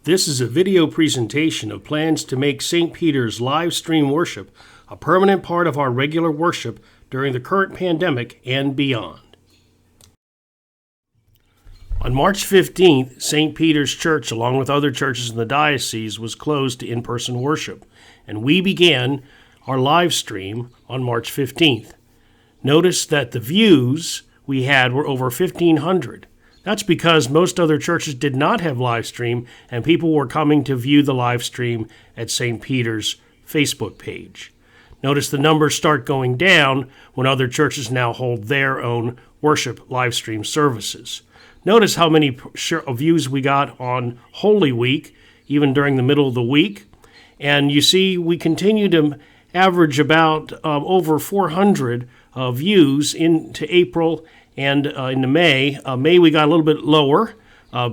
This is a video presentation of plans to make St. Peter's live stream worship a permanent part of our regular worship during the current pandemic and beyond. On March 15th, St. Peter's Church, along with other churches in the diocese, was closed to in-person worship, and we began our live stream on March 15th. Notice that the views we had were over 1,500. That's because most other churches did not have live stream, and people were coming to view the live stream at St. Peter's Facebook page. Notice the numbers start going down when other churches now hold their own worship live stream services. Notice how many views we got on Holy Week, even during the middle of the week. And you see, we continue to average about over 400 views into April and into May. May we got a little bit lower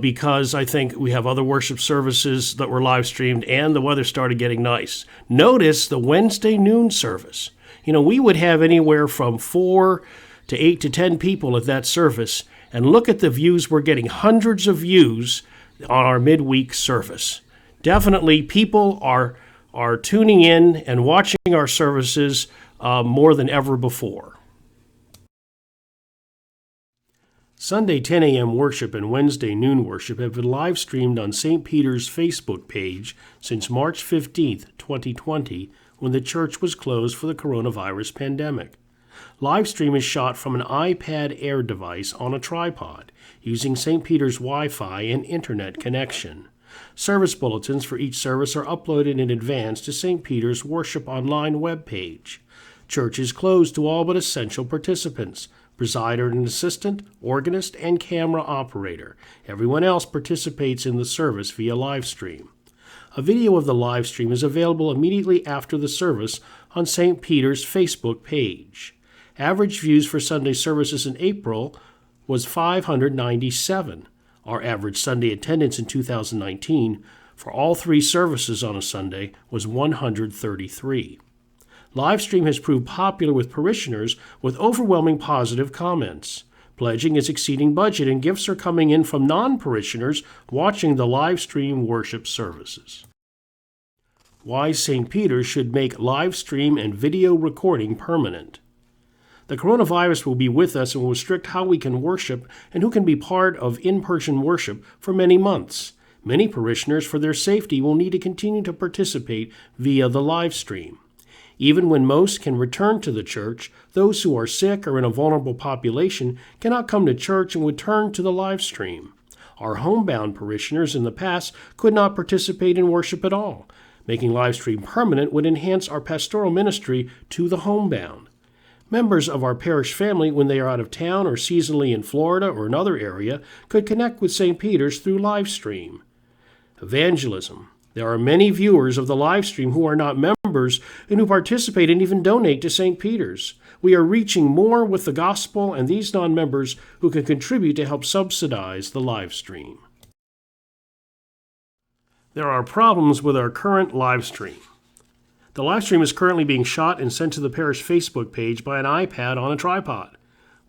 because I think we have other worship services that were live streamed and the weather started getting nice. Notice the Wednesday noon service. We would have anywhere from 4 to 8 to 10 people at that service. And look at the views. We're getting hundreds of views on our midweek service. Definitely people are tuning in and watching our services more than ever before. Sunday 10 a.m. worship and Wednesday noon worship have been live streamed on St. Peter's Facebook page since March 15th, 2020, when the church was closed for the coronavirus pandemic. Livestream is shot from an iPad Air device on a tripod, using St. Peter's Wi-Fi and internet connection. Service bulletins for each service are uploaded in advance to St. Peter's Worship Online webpage. Church is closed to all but essential participants, presider and assistant, organist, and camera operator. Everyone else participates in the service via livestream. A video of the livestream is available immediately after the service on St. Peter's Facebook page. Average views for Sunday services in April was 597. Our average Sunday attendance in 2019 for all three services on a Sunday was 133. Livestream has proved popular with parishioners with overwhelming positive comments. Pledging is exceeding budget and gifts are coming in from non-parishioners watching the livestream worship services. Why St. Peter should make livestream and video recording permanent. The coronavirus will be with us and will restrict how we can worship and who can be part of in-person worship for many months. Many parishioners, for their safety, will need to continue to participate via the live stream. Even when most can return to the church, those who are sick or in a vulnerable population cannot come to church and would turn to the live stream. Our homebound parishioners in the past could not participate in worship at all. Making live stream permanent would enhance our pastoral ministry to the homebound. Members of our parish family, when they are out of town or seasonally in Florida or another area, could connect with St. Peter's through live stream. Evangelism. There are many viewers of the live stream who are not members and who participate and even donate to St. Peter's. We are reaching more with the gospel and these non-members who can contribute to help subsidize the live stream. There are problems with our current live stream. The live stream is currently being shot and sent to the parish Facebook page by an iPad on a tripod.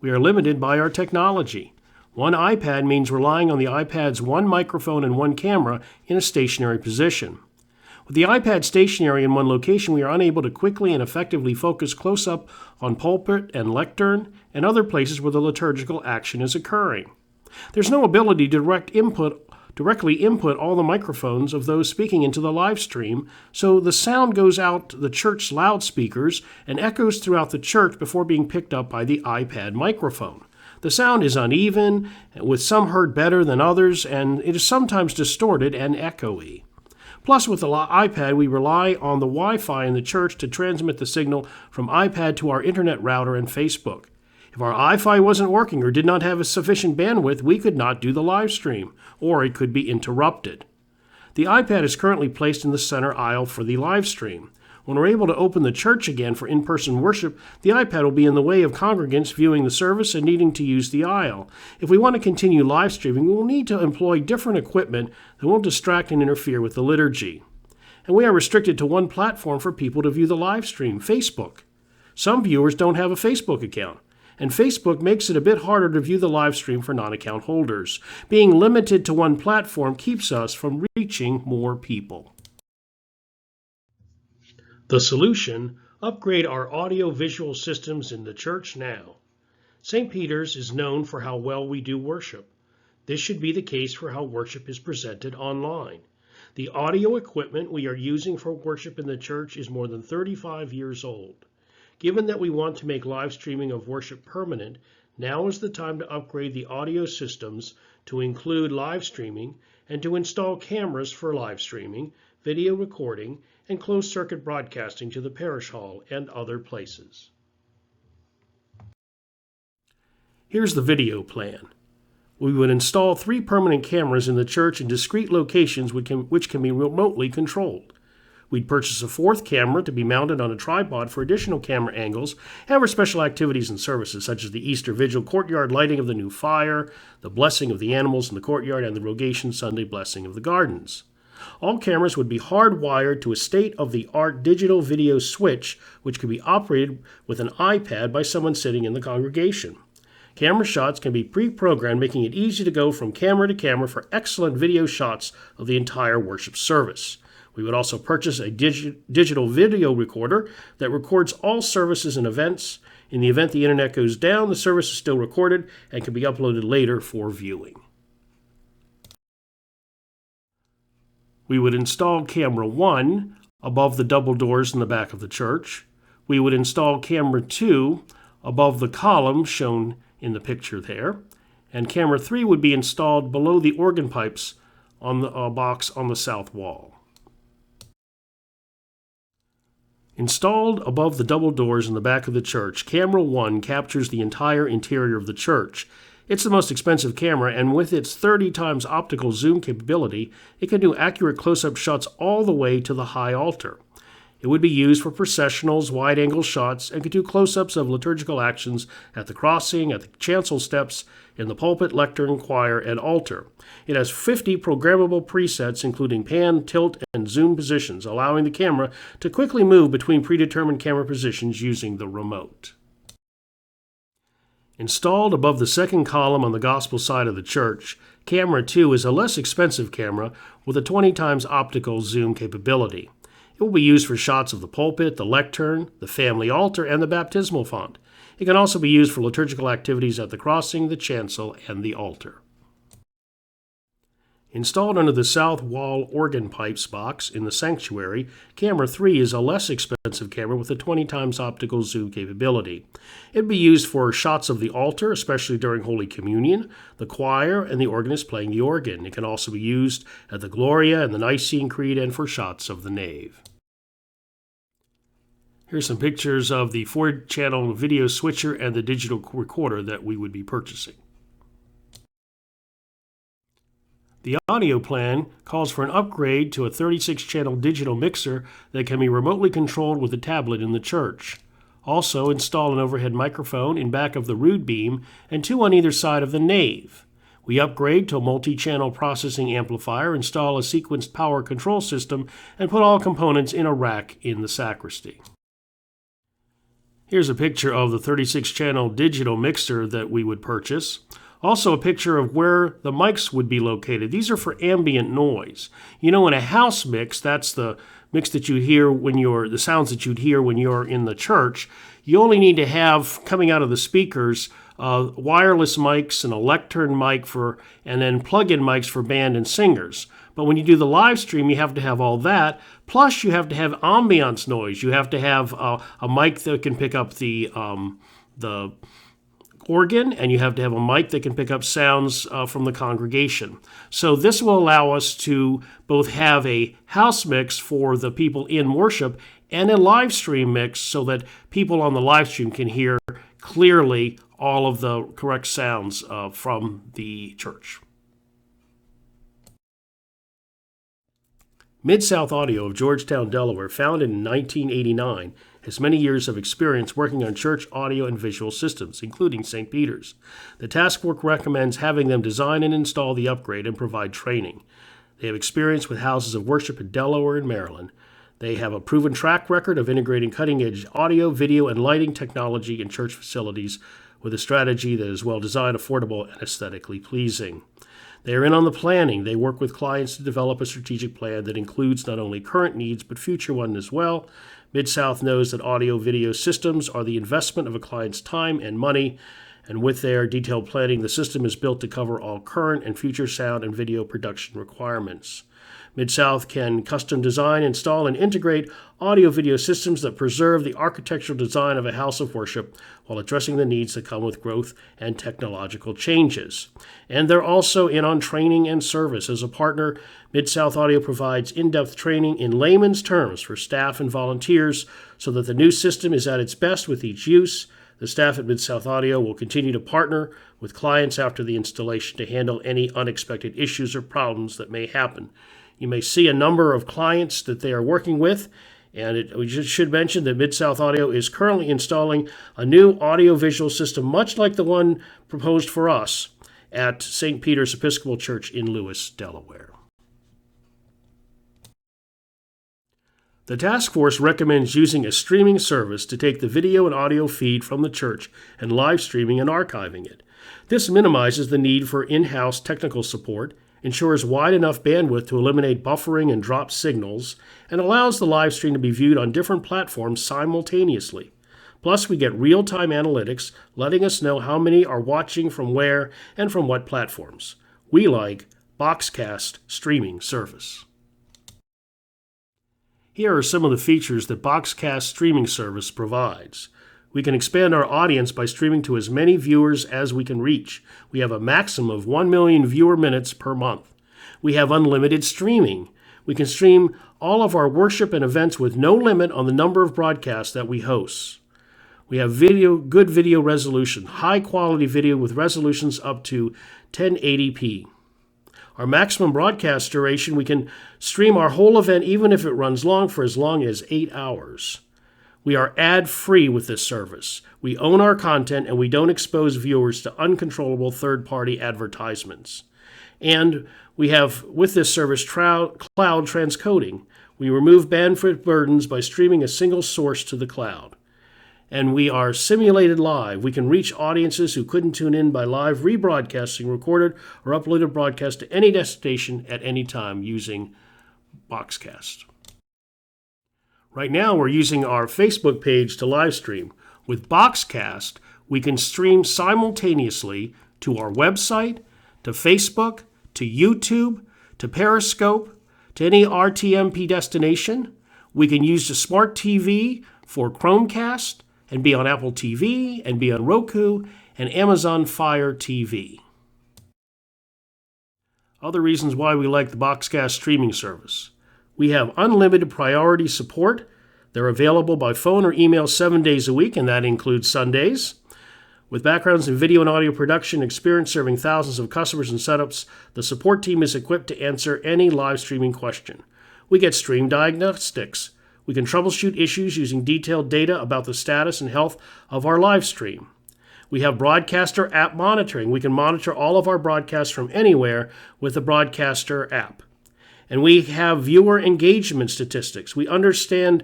We are limited by our technology. One iPad means relying on the iPad's one microphone and one camera in a stationary position. With the iPad stationary in one location, we are unable to quickly and effectively focus close-up on pulpit and lectern and other places where the liturgical action is occurring. There's no ability to directly input all the microphones of those speaking into the live stream, so the sound goes out the church loudspeakers and echoes throughout the church before being picked up by the iPad microphone. The sound is uneven, with some heard better than others, and it is sometimes distorted and echoey. Plus, with the iPad, we rely on the Wi-Fi in the church to transmit the signal from iPad to our internet router and Facebook. If our Wi-Fi wasn't working or did not have a sufficient bandwidth, we could not do the live stream, or it could be interrupted. The iPad is currently placed in the center aisle for the live stream. When we're able to open the church again for in-person worship, the iPad will be in the way of congregants viewing the service and needing to use the aisle. If we want to continue live streaming, we will need to employ different equipment that won't distract and interfere with the liturgy. And we are restricted to one platform for people to view the live stream, Facebook. Some viewers don't have a Facebook account. and Facebook makes it a bit harder to view the live stream for non-account holders. Being limited to one platform keeps us from reaching more people. The solution: upgrade our audio-visual systems in the church now. St. Peter's is known for how well we do worship. This should be the case for how worship is presented online. The audio equipment we are using for worship in the church is more than 35 years old. Given that we want to make live streaming of worship permanent, now is the time to upgrade the audio systems to include live streaming and to install cameras for live streaming, video recording, and closed-circuit broadcasting to the parish hall and other places. Here's the video plan. We would install 3 permanent cameras in the church in discrete locations which can be remotely controlled. We'd purchase a 4th camera to be mounted on a tripod for additional camera angles and for special activities and services such as the Easter Vigil courtyard lighting of the new fire, the blessing of the animals in the courtyard, and the Rogation Sunday blessing of the gardens. All cameras would be hardwired to a state-of-the-art digital video switch which could be operated with an iPad by someone sitting in the congregation. Camera shots can be pre-programmed, making it easy to go from camera to camera for excellent video shots of the entire worship service. We would also purchase a digital video recorder that records all services and events. In the event the internet goes down, the service is still recorded and can be uploaded later for viewing. We would install camera 1 above the double doors in the back of the church. We would install camera 2 above the column shown in the picture there. And camera 3 would be installed below the organ pipes on the box on the south wall. Installed above the double doors in the back of the church, camera 1 captures the entire interior of the church. It's the most expensive camera, and with its 30 times optical zoom capability, it can do accurate close-up shots all the way to the high altar. It would be used for processionals, wide-angle shots, and could do close-ups of liturgical actions at the crossing, at the chancel steps, in the pulpit, lectern, choir, and altar. It has 50 programmable presets, including pan, tilt, and zoom positions, allowing the camera to quickly move between predetermined camera positions using the remote. Installed above the second column on the gospel side of the church, camera 2 is a less expensive camera with a 20 times optical zoom capability. It will be used for shots of the pulpit, the lectern, the family altar, and the baptismal font. It can also be used for liturgical activities at the crossing, the chancel, and the altar. Installed under the south wall organ pipes box in the sanctuary, camera 3 is a less expensive camera with a 20 times optical zoom capability. It will be used for shots of the altar, especially during Holy Communion, the choir, and the organist playing the organ. It can also be used at the Gloria and the Nicene Creed and for shots of the nave. Here's some pictures of the 4-channel video switcher and the digital recorder that we would be purchasing. The audio plan calls for an upgrade to a 36-channel digital mixer that can be remotely controlled with a tablet in the church. Also, install an overhead microphone in back of the rood beam and 2 on either side of the nave. We upgrade to a multi-channel processing amplifier, install a sequenced power control system, and put all components in a rack in the sacristy. Here's a picture of the 36-channel digital mixer that we would purchase. Also a picture of where the mics would be located. These are for ambient noise. You know, in a house mix, that's the mix that you hear the sounds that you'd hear when you're in the church. You only need to have, coming out of the speakers, wireless mics and a lectern mic and then plug-in mics for band and singers. But when you do the live stream, you have to have all that. Plus, you have to have ambiance noise. You have to have a mic that can pick up the organ, and you have to have a mic that can pick up sounds from the congregation. So this will allow us to both have a house mix for the people in worship and a live stream mix so that people on the live stream can hear clearly all of the correct sounds from the church. Mid-South Audio of Georgetown, Delaware, founded in 1989, has many years of experience working on church audio and visual systems, including St. Peter's. The task force recommends having them design and install the upgrade and provide training. They have experience with houses of worship in Delaware and Maryland. They have a proven track record of integrating cutting-edge audio, video, and lighting technology in church facilities with a strategy that is well designed, affordable, and aesthetically pleasing. They are in on the planning. They work with clients to develop a strategic plan that includes not only current needs but future ones as well. Mid-South knows that audio-video systems are the investment of a client's time and money, and with their detailed planning, the system is built to cover all current and future sound and video production requirements. Mid-South can custom design, install, and integrate audio-video systems that preserve the architectural design of a house of worship while addressing the needs that come with growth and technological changes. And they're also in on training and service. As a partner, Mid-South Audio provides in-depth training in layman's terms for staff and volunteers so that the new system is at its best with each use. The staff at Mid-South Audio will continue to partner with clients after the installation to handle any unexpected issues or problems that may happen. You may see a number of clients that they are working with, and we just should mention that Mid-South Audio is currently installing a new audio-visual system much like the one proposed for us at St. Peter's Episcopal Church in Lewis, Delaware. The task force recommends using a streaming service to take the video and audio feed from the church and live streaming and archiving it. This minimizes the need for in-house technical support, ensures wide enough bandwidth to eliminate buffering and drop signals, and allows the live stream to be viewed on different platforms simultaneously. Plus, we get real-time analytics letting us know how many are watching from where and from what platforms. We like BOXCAST streaming service. Here are some of the features that BOXCAST streaming service provides. We can expand our audience by streaming to as many viewers as we can reach. We have a maximum of 1 million viewer minutes per month. We have unlimited streaming. We can stream all of our worship and events with no limit on the number of broadcasts that we host. We have good video resolution, high quality video with resolutions up to 1080p. Our maximum broadcast duration, we can stream our whole event even if it runs long for as long as 8 hours. We are ad-free with this service. We own our content and we don't expose viewers to uncontrollable third-party advertisements. And we have, with this service, cloud transcoding. We remove bandwidth burdens by streaming a single source to the cloud. And we are simulated live. We can reach audiences who couldn't tune in by live rebroadcasting recorded or uploaded broadcast to any destination at any time using BOXCAST. Right now, we're using our Facebook page to live stream. With BOXCAST, we can stream simultaneously to our website, to Facebook, to YouTube, to Periscope, to any RTMP destination. We can use the smart TV for Chromecast and be on Apple TV and be on Roku and Amazon Fire TV. Other reasons why we like the BOXCAST streaming service. We have unlimited priority support. They're available by phone or email 7 days a week, and that includes Sundays. With backgrounds in video and audio production experience serving thousands of customers and setups, the support team is equipped to answer any live streaming question. We get stream diagnostics. We can troubleshoot issues using detailed data about the status and health of our live stream. We have broadcaster app monitoring. We can monitor all of our broadcasts from anywhere with the broadcaster app. And we have viewer engagement statistics. We can understand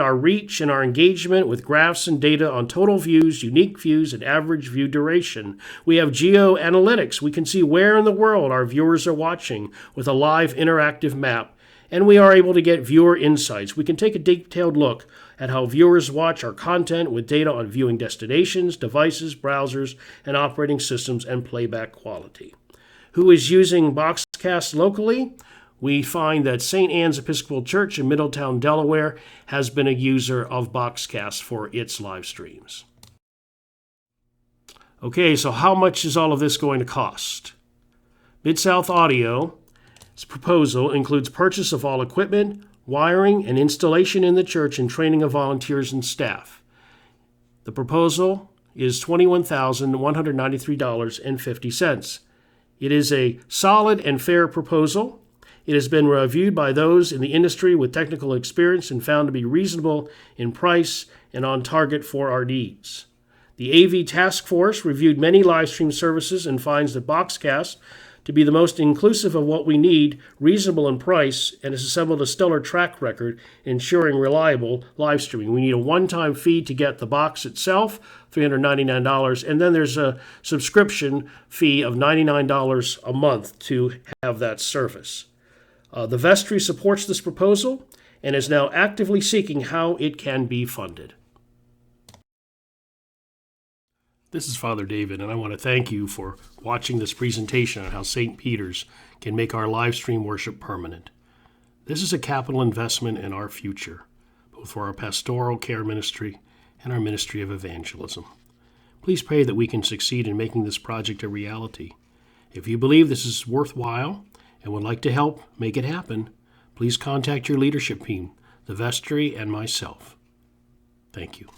our reach and our engagement with graphs and data on total views, unique views, and average view duration. We have geo analytics. We can see where in the world our viewers are watching with a live interactive map. And we are able to get viewer insights. We can take a detailed look at how viewers watch our content with data on viewing destinations, devices, browsers, and operating systems, and playback quality. Who is using BOXCAST locally? We find that St. Anne's Episcopal Church in Middletown, Delaware, has been a user of BOXCAST for its live streams. Okay, so how much is all of this going to cost? Mid-South Audio's proposal includes purchase of all equipment, wiring, and installation in the church and training of volunteers and staff. The proposal is $21,193.50. It is a solid and fair proposal. It has been reviewed by those in the industry with technical experience and found to be reasonable in price and on target for our needs. The AV Task Force reviewed many live stream services and finds that BOXCAST to be the most inclusive of what we need, reasonable in price, and has assembled a stellar track record ensuring reliable live streaming. We need a one-time fee to get the box itself, $399, and then there's a subscription fee of $99 a month to have that service. The vestry supports this proposal and is now actively seeking how it can be funded. This is Father David, and I want to thank you for watching this presentation on how St. Peter's can make our live stream worship permanent. This is a capital investment in our future, both for our pastoral care ministry and our ministry of evangelism. Please pray that we can succeed in making this project a reality. If you believe this is worthwhile and would like to help make it happen, please contact your leadership team, the vestry, and myself. Thank you.